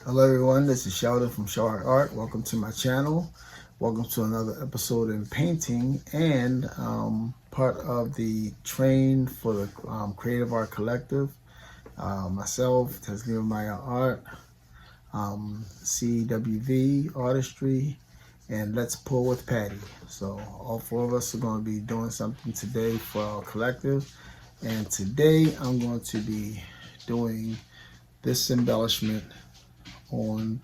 Hello everyone, this is Sheldon from Sheldon Art. Welcome to my channel. Welcome to another episode in painting and part of the train for the Creative Art Collective. Myself, Tasneem Maya Art, CWV Artistry, and Let's Pull with Patty. So all four of us are going to be doing something today for our collective. And today I'm going to be doing this embellishment on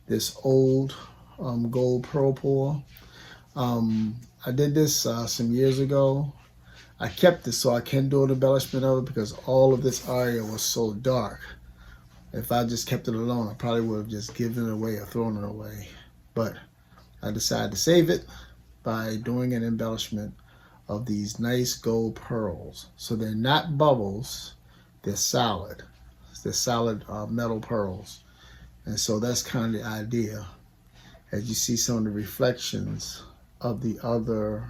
this old gold pearl pour. I did this some years ago. I kept it so I can do an embellishment of it because all of this area was so dark. If I just kept it alone, I probably would have just given it away or thrown it away. But I decided to save it by doing an embellishment of these nice gold pearls. So they're not bubbles, they're solid. They're solid metal pearls. And so that's kind of the idea. As you see some of the reflections of the other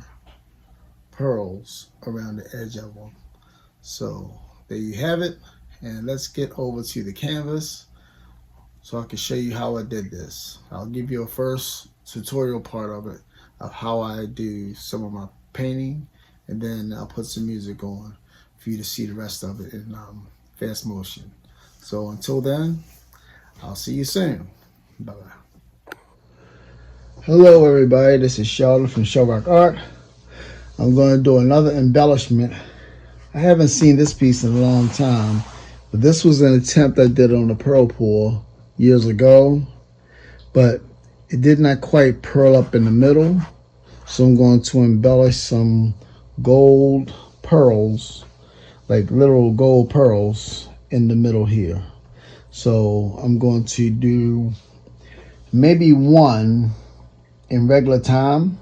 pearls around the edge of them. So there you have it. And let's get over to the canvas so I can show you how I did this. I'll give you a first tutorial part of it of how I do some of my painting, and then I'll put some music on for you to see the rest of it in fast motion. So until then, I'll see you soon. Bye-bye. Hello everybody, this is Sheldon from Showrock Art. I'm going to do another embellishment. I haven't seen this piece in a long time, but this was an attempt I did on the pearl pour years ago, but it did not quite pearl up in the middle, so I'm going to embellish some gold pearls, like literal gold pearls in the middle here. So I'm going to do maybe one in regular time,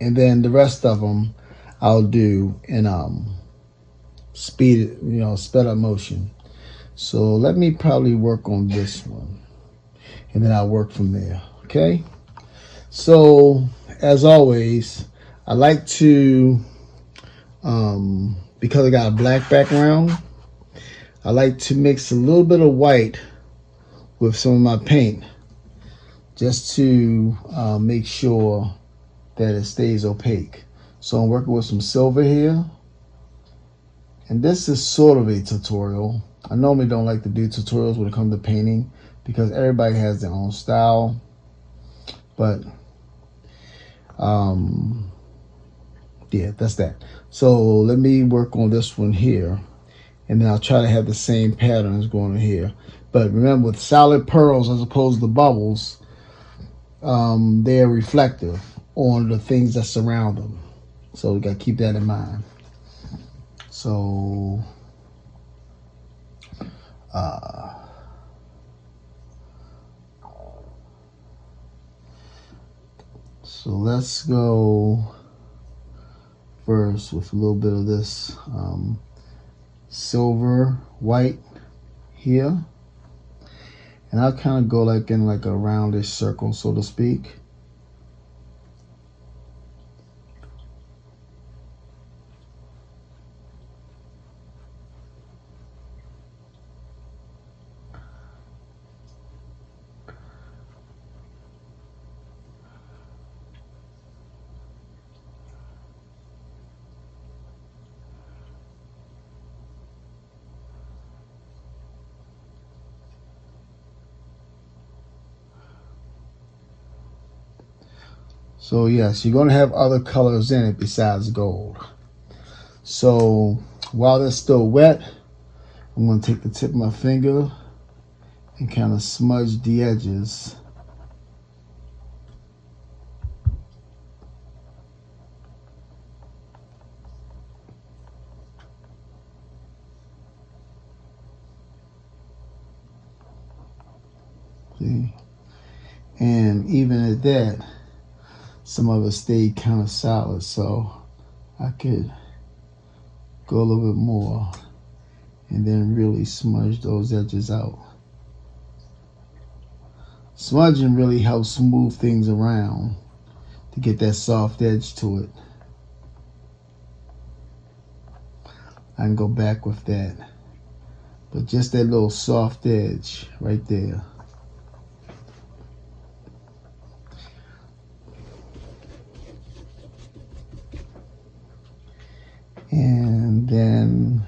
and then the rest of them I'll do in sped up motion. So let me probably work on this one, and then I'll work from there. Okay. So as always, I like to because I got a black background, I like to mix a little bit of white with some of my paint just to make sure that it stays opaque. So I'm working with some silver here. And this is sort of a tutorial. I normally don't like to do tutorials when it comes to painting because everybody has their own style. But yeah, that's that. So let me work on this one here. And then I'll try to have the same patterns going on here. But remember, with solid pearls as opposed to bubbles, they're reflective on the things that surround them. So we got to keep that in mind. So so let's go first with a little bit of this silver white here, and I'll kind of go like in like a roundish circle, so to speak. So yes, you're going to have other colors in it besides gold. So while it's still wet, I'm going to take the tip of my finger and kind of smudge the edges. See? And even at that, some of it stayed kind of solid, so I could go a little bit more and then really smudge those edges out. Smudging really helps smooth things around to get that soft edge to it. I can go back with that, but just that little soft edge right there. And then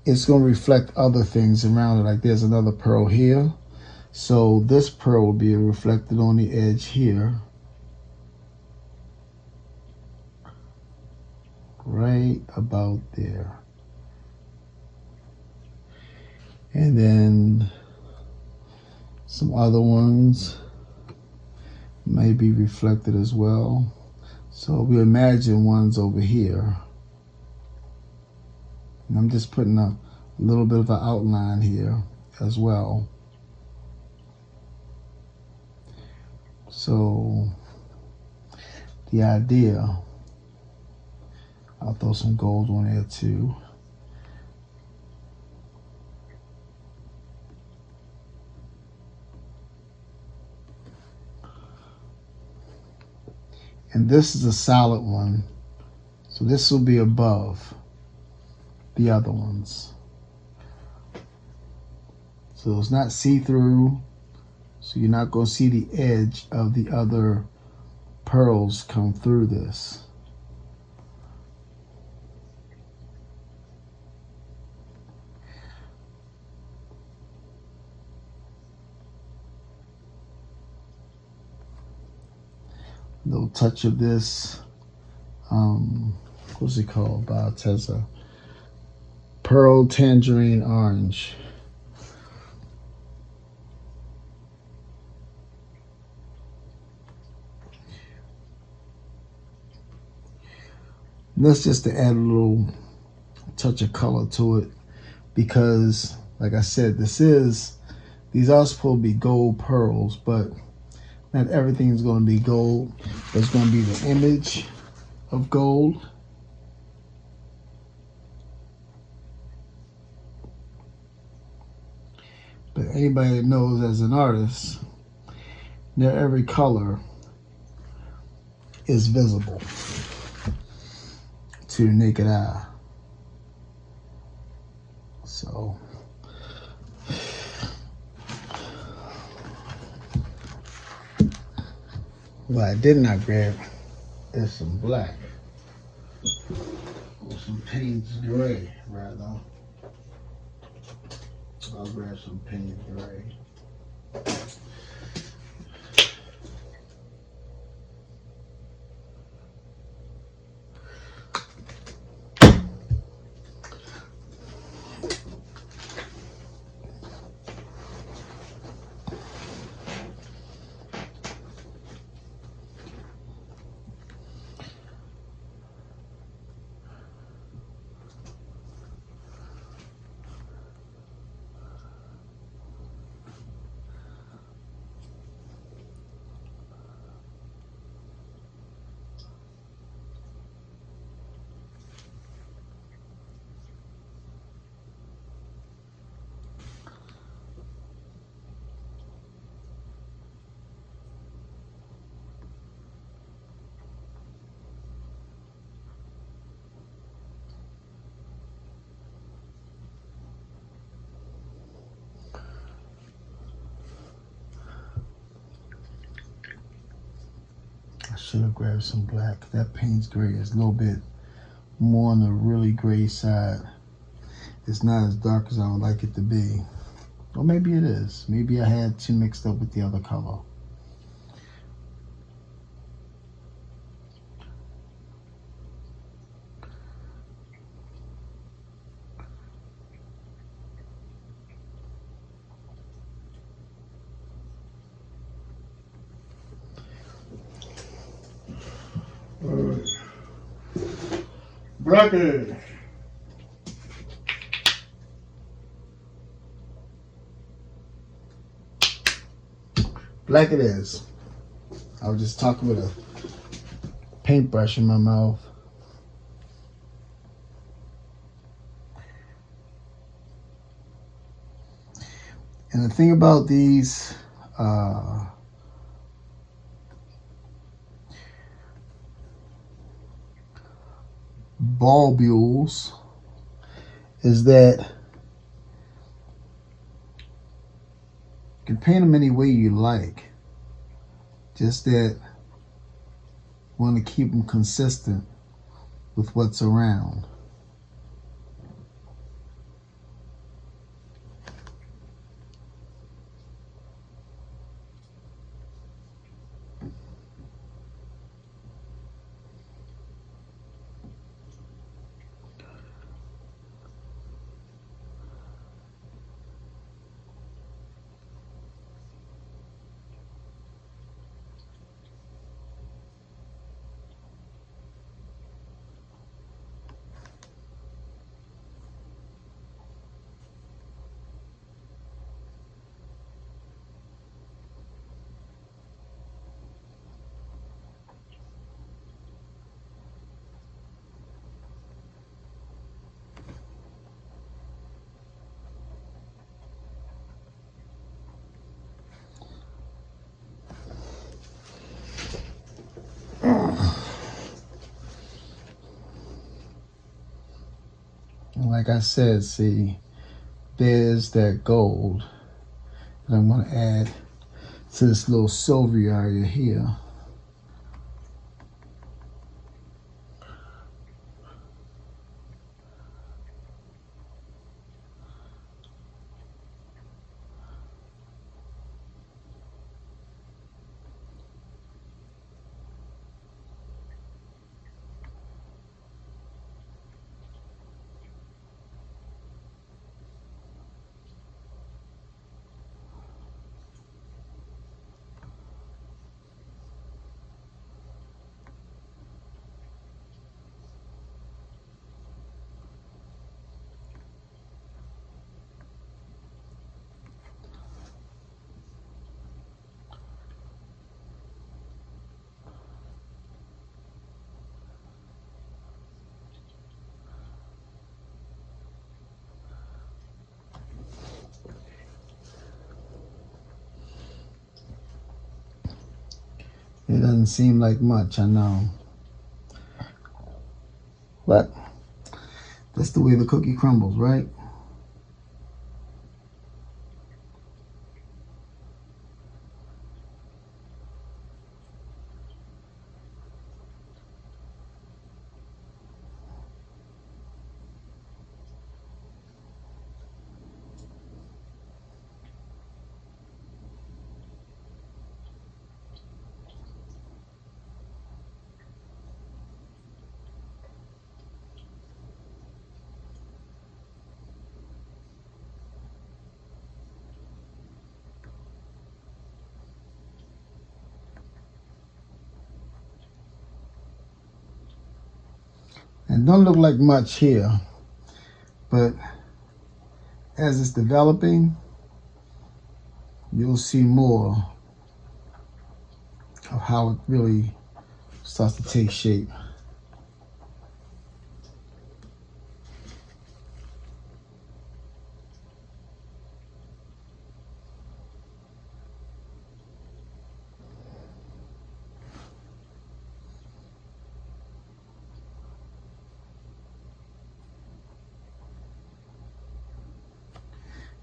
it's going to reflect other things around it. Like there's another pearl here. So this pearl will be reflected on the edge here. Right about there. And then some other ones may be reflected as well. So we imagine one's over here. And I'm just putting a little bit of an outline here as well. So the idea, I'll throw some gold on there too. And this is a solid one. So this will be above the other ones. So it's not see-through. So you're not going to see the edge of the other pearls come through this. A little touch of this, what's it called? Biotessa. Pearl Tangerine Orange. That's just to add a little touch of color to it, because like I said, these are supposed to be gold pearls, but not everything is going to be gold. There's going to be the image of gold. But anybody that knows as an artist, not every color is visible to the naked eye. So what I did not grab is some black, or some Payne's gray rather. I'll grab some Payne's gray. I should have grabbed some black. That Payne's gray is a little bit more on the really gray side. It's not as dark as I would like it to be. Or maybe it is. Maybe I had too mixed up with the other color. Alright. Blackie. Black it is. I was just talking with a paintbrush in my mouth. And the thing about these bulbules is that you can paint them any way you like. Just that you want to keep them consistent with what's around. And like I said, see, there's that gold that I'm going to add to this little silvery area here. It doesn't seem like much, I know. But that's the way the cookie crumbles, right? And don't look like much here, but as it's developing, you'll see more of how it really starts to take shape.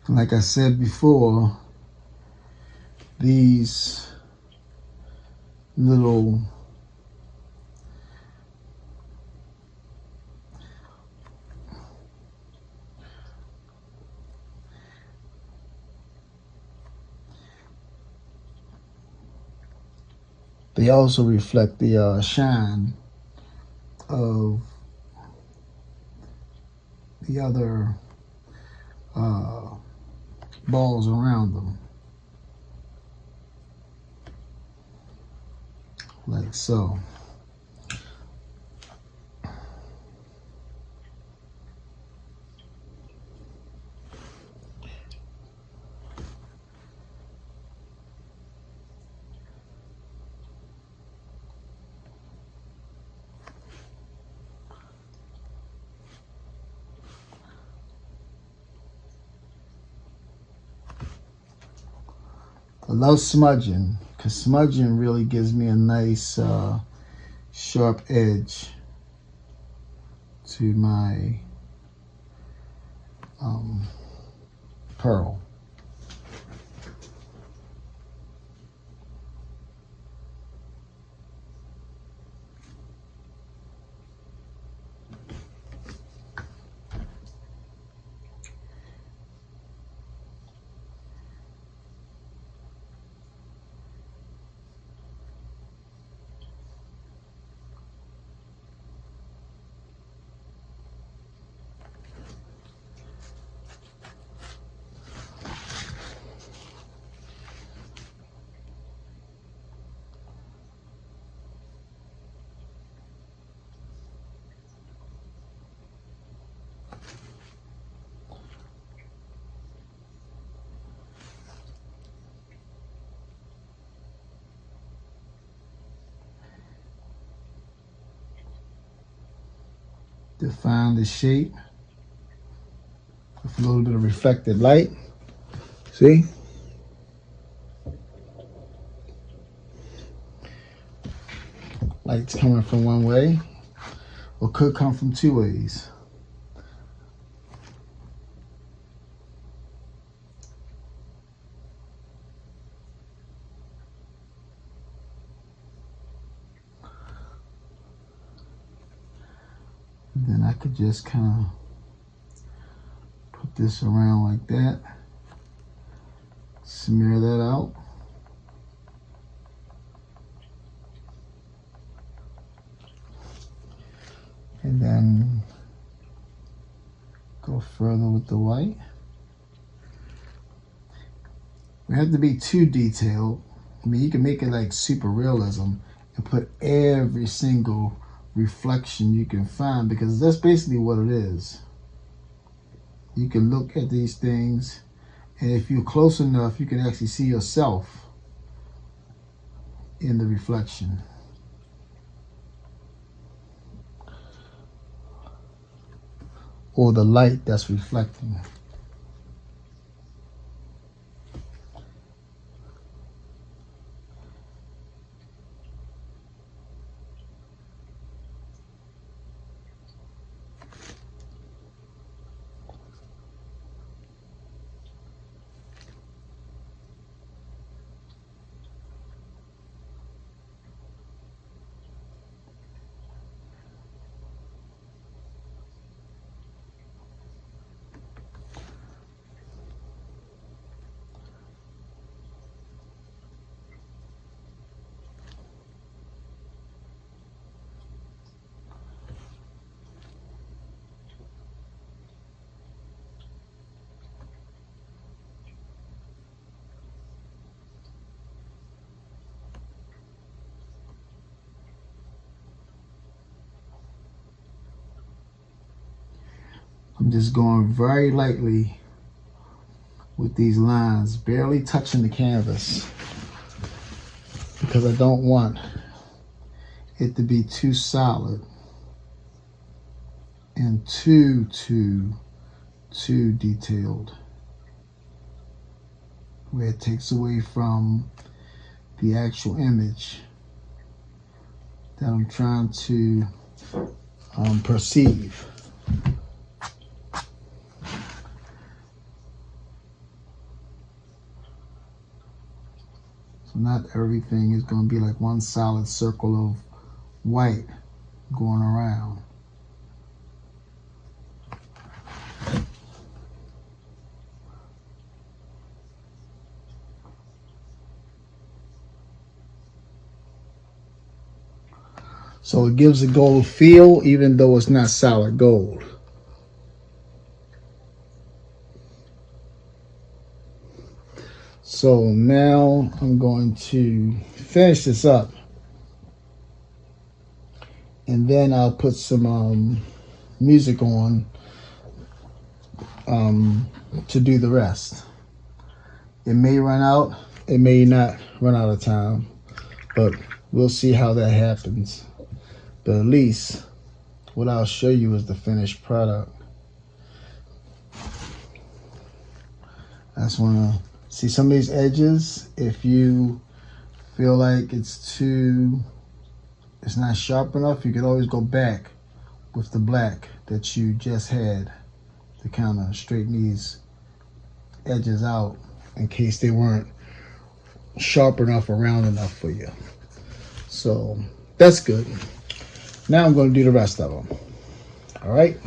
Like I said before, these little they also reflect the shine of the other balls around them, like so. I love smudging because smudging really gives me a nice sharp edge to my pearl. define the shape with a little bit of reflected light. See? Light's coming from one way, or could come from two ways. Then I could just kind of put this around like that, smear that out. And then go further with the white. We have to be too detailed. I mean, you can make it like super realism and put every single reflection you can find, because that's basically what it is. You can look at these things, and if you're close enough, you can actually see yourself in the reflection. Or the light that's reflecting. I'm just going very lightly with these lines, barely touching the canvas, because I don't want it to be too solid and too detailed, where it takes away from the actual image that I'm trying to perceive. So not everything is going to be like one solid circle of white going around. So it gives a gold feel even though it's not solid gold. So now I'm going to finish this up, and then I'll put some music on to do the rest. It may run out, it may not run out of time, but we'll see how that happens. But at least what I'll show you is the finished product. I just want to see some of these edges. If you feel like it's not sharp enough, you could always go back with the black that you just had to kind of straighten these edges out in case they weren't sharp enough or round enough for you. So that's good. Now I'm going to do the rest of them. All right.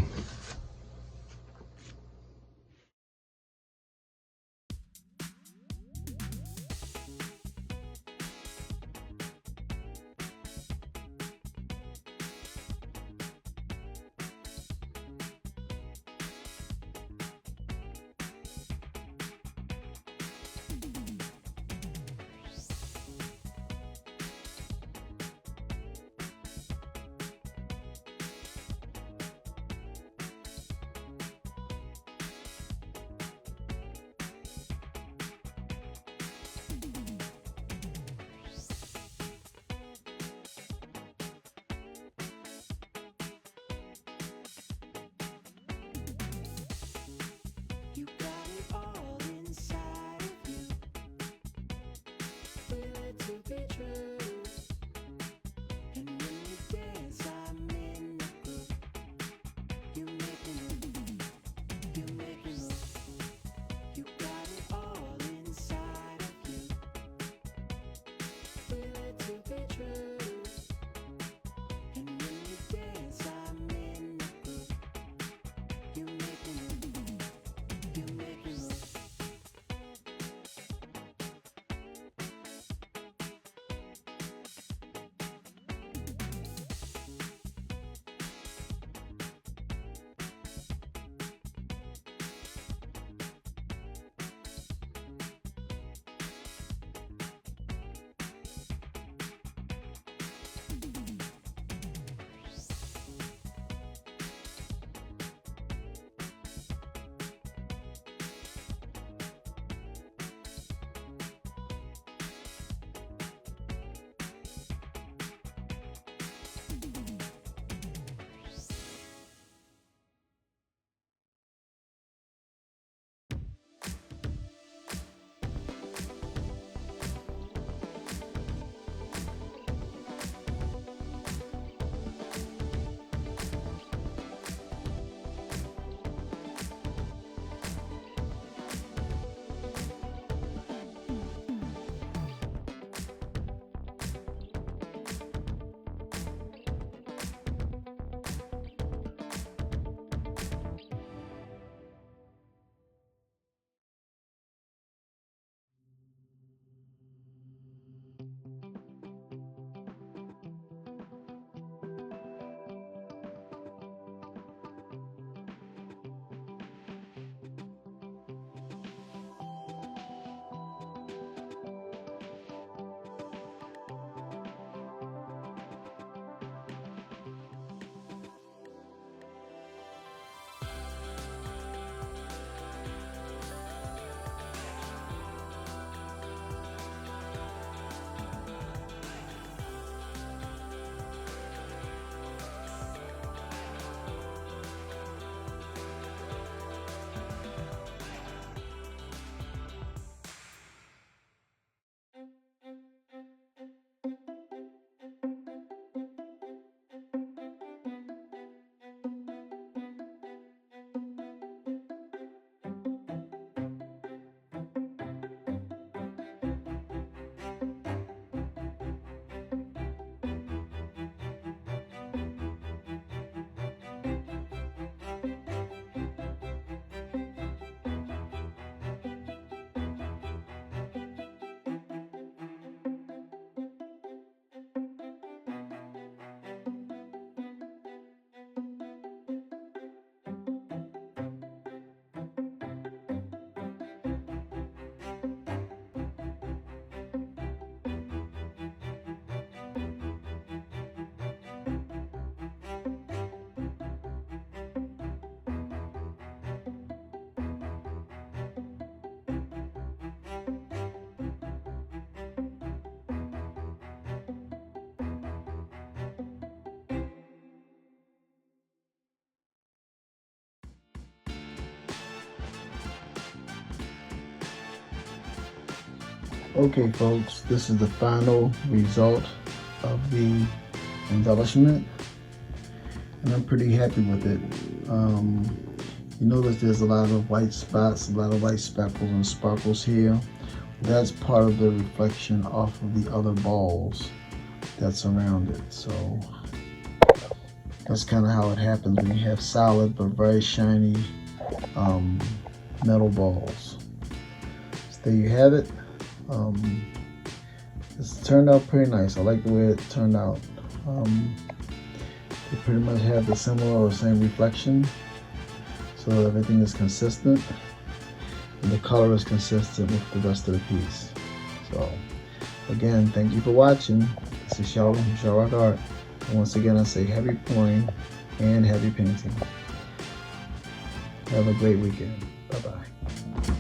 Okay folks, this is the final result of the embellishment, and I'm pretty happy with it. You notice there's a lot of white spots, a lot of white speckles and sparkles here. That's part of the reflection off of the other balls that's around it. So that's kind of how it happens when you have solid but very shiny metal balls. So there you have it. It's turned out pretty nice. I like the way it turned out. They pretty much have the similar or same reflection, so everything is consistent and the color is consistent with the rest of the piece. So again, thank you for watching. This is Sheldon from Shell Rock Art. And once again, I say happy pouring and happy painting. Have a great weekend. Bye bye.